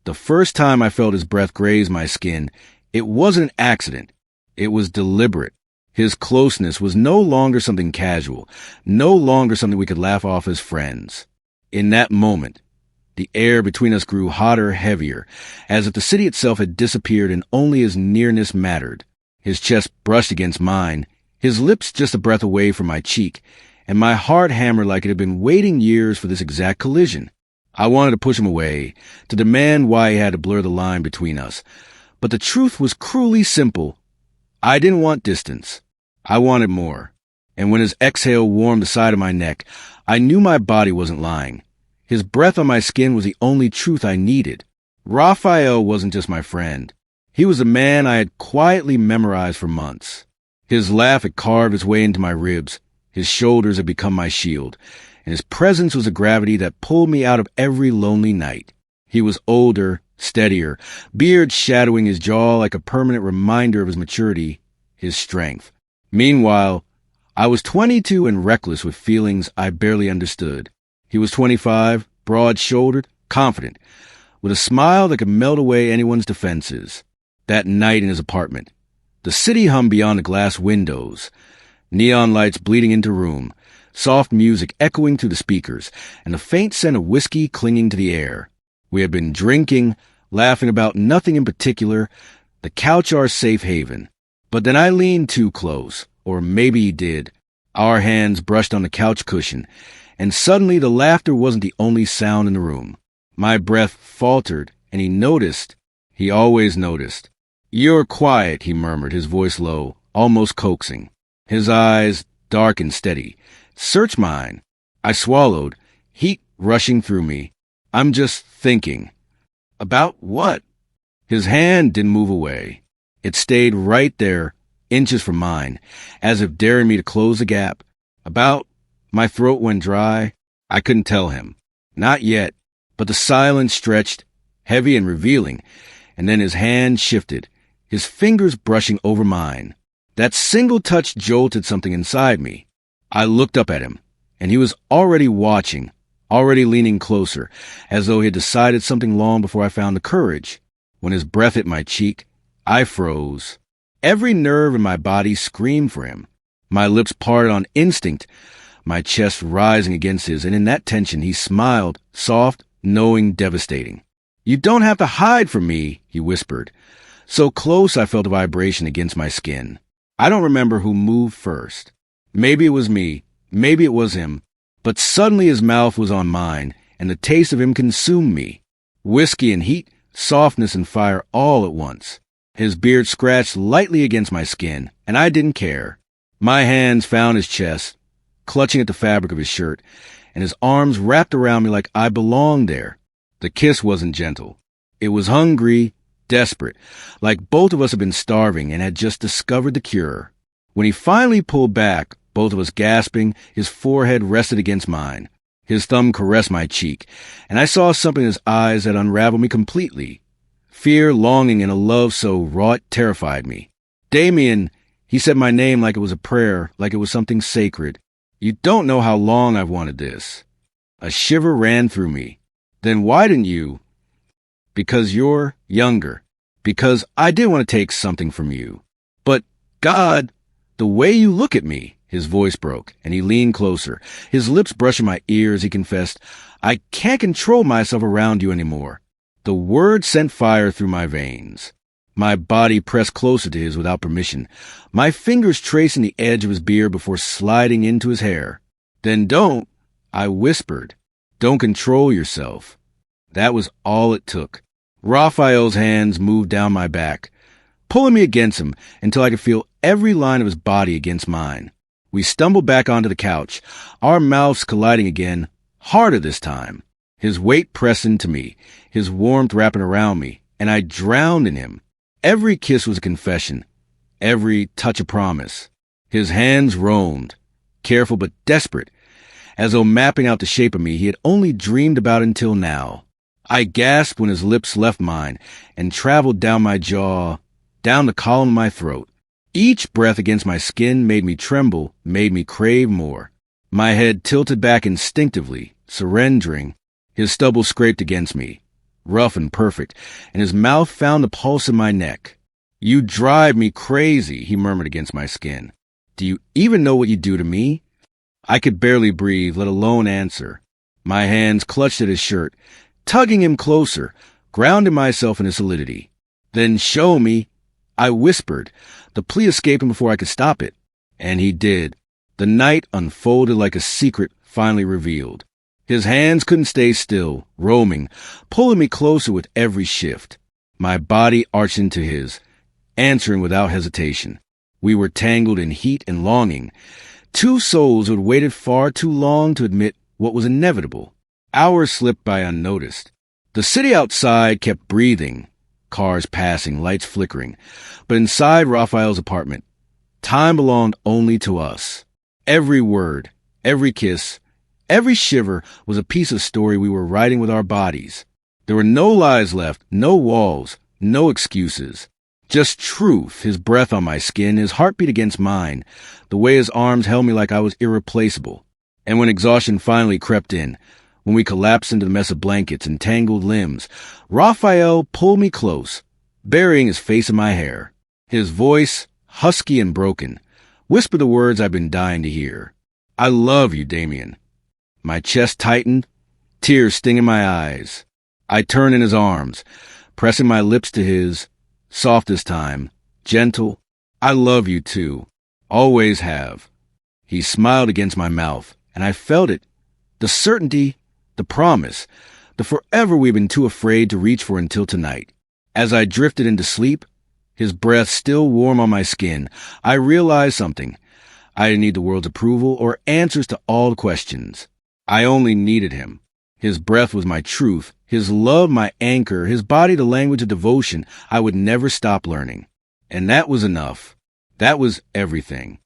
The first time I felt his breath graze my skin, it wasn't an accident. It was deliberate. His closeness was no longer something casual, no longer something we could laugh off as friends. In that moment, the air between us grew hotter, heavier, as if the city itself had disappeared and only his nearness mattered. His chest brushed against mine, his lips just a breath away from my cheek, and my heart hammered like it had been waiting years for this exact collision. I wanted to push him away, to demand why he had to blur the line between us. But the truth was cruelly simple. I didn't want distance. I wanted more. And when his exhale warmed the side of my neck, I knew my body wasn't lying. His breath on my skin was the only truth I needed. Rafael wasn't just my friend. He was a man I had quietly memorized for months. His laugh had carved its way into my ribs. His shoulders had become my shield. And his presence was a gravity that pulled me out of every lonely night. He was older, steadier, beard shadowing his jaw like a permanent reminder of his maturity, his strength. Meanwhile, I was 22 and reckless with feelings I barely understood. He was 25, broad-shouldered, confident, with a smile that could melt away anyone's defenses. That night in his apartment, the city hummed beyond the glass windows, neon lights bleeding into room, soft music echoing through the speakers, and the faint scent of whiskey clinging to the air. We had been drinking, laughing about nothing in particular, the couch our safe haven. But then I leaned too close, or maybe he did. Our hands brushed on the couch cushion, and suddenly the laughter wasn't the only sound in the room. My breath faltered, and he noticed. He always noticed. "You're quiet," he murmured, his voice low, almost coaxing. His eyes, dark and steady, searched mine. I swallowed, heat rushing through me. "I'm just thinking." "About what?" His hand didn't move away. It stayed right there, inches from mine, as if daring me to close the gap. "About..." My throat went dry. I couldn't tell him. Not yet. But the silence stretched, heavy and revealing, and then his hand shifted, his fingers brushing over mine. That single touch jolted something inside me. I looked up at him, and he was already watching, already leaning closer, as though he had decided something long before I found the courage. When his breath hit my cheek, I froze. Every nerve in my body screamed for him. My lips parted on instinct, my chest rising against his, and in that tension he smiled, soft, knowing, devastating. "You don't have to hide from me," he whispered. So close I felt a vibration against my skin. I don't remember who moved first. Maybe it was me, maybe it was him, but suddenly his mouth was on mine, and the taste of him consumed me. Whiskey and heat, softness and fire all at once. His beard scratched lightly against my skin, and I didn't care. My hands found his chest, clutching at the fabric of his shirt, and his arms wrapped around me like I belonged there. The kiss wasn't gentle. It was hungry, desperate, like both of us had been starving and had just discovered the cure. When he finally pulled back, both of us gasping, his forehead rested against mine. His thumb caressed my cheek, and I saw something in his eyes that unraveled me completely. Fear, longing, and a love so raw it terrified me. "Damian," he said my name like it was a prayer, like it was something sacred. "You don't know how long I've wanted this." A shiver ran through me. "Then why didn't you?" "Because you're younger. Because I did want to take something from you. But, God, the way you look at me." His voice broke, and he leaned closer, his lips brushing my ear as he confessed, "I can't control myself around you anymore." The word sent fire through my veins. My body pressed closer to his without permission, my fingers tracing the edge of his beard before sliding into his hair. "Then don't," I whispered. "Don't control yourself." That was all it took. Rafael's hands moved down my back, pulling me against him until I could feel every line of his body against mine. We stumbled back onto the couch, our mouths colliding again, harder this time. His weight pressed into me, his warmth wrapping around me, and I drowned in him. Every kiss was a confession, every touch a promise. His hands roamed, careful but desperate, as though mapping out the shape of me he had only dreamed about until now. I gasped when his lips left mine and traveled down my jaw, down the column of my throat. Each breath against my skin made me tremble, made me crave more. My head tilted back instinctively, surrendering. His stubble scraped against me. rough and perfect, and his mouth found the pulse in my neck. "You drive me crazy," he murmured against my skin. "Do you even know what you do to me?" I could barely breathe, let alone answer. My hands clutched at his shirt, tugging him closer, grounding myself in his solidity. "Then show me," I whispered, the plea escaping before I could stop it. And he did. The night unfolded like a secret finally revealed. His hands couldn't stay still, roaming, pulling me closer with every shift. My body arched into his, answering without hesitation. We were tangled in heat and longing, two souls who had waited far too long to admit what was inevitable. Hours slipped by unnoticed. The city outside kept breathing, cars passing, lights flickering. But inside Rafael's apartment, time belonged only to us. Every word, every kiss, every shiver was a piece of story we were writing with our bodies. There were no lies left, no walls, no excuses. Just truth, his breath on my skin, his heartbeat against mine, the way his arms held me like I was irreplaceable. And when exhaustion finally crept in, when we collapsed into the mess of blankets and tangled limbs, Rafael pulled me close, burying his face in my hair. His voice, husky and broken, whispered the words I've been dying to hear. "I love you, Damian." My chest tightened, tears stinging my eyes. I turned in his arms, pressing my lips to his, soft this time, gentle. "I love you too. Always have." He smiled against my mouth, and I felt it. The certainty, the promise, the forever we've been too afraid to reach for until tonight. As I drifted into sleep, his breath still warm on my skin, I realized something. I didn't need the world's approval or answers to all questions. I only needed him. His breath was my truth, his love my anchor, his body the language of devotion I would never stop learning. And that was enough. That was everything.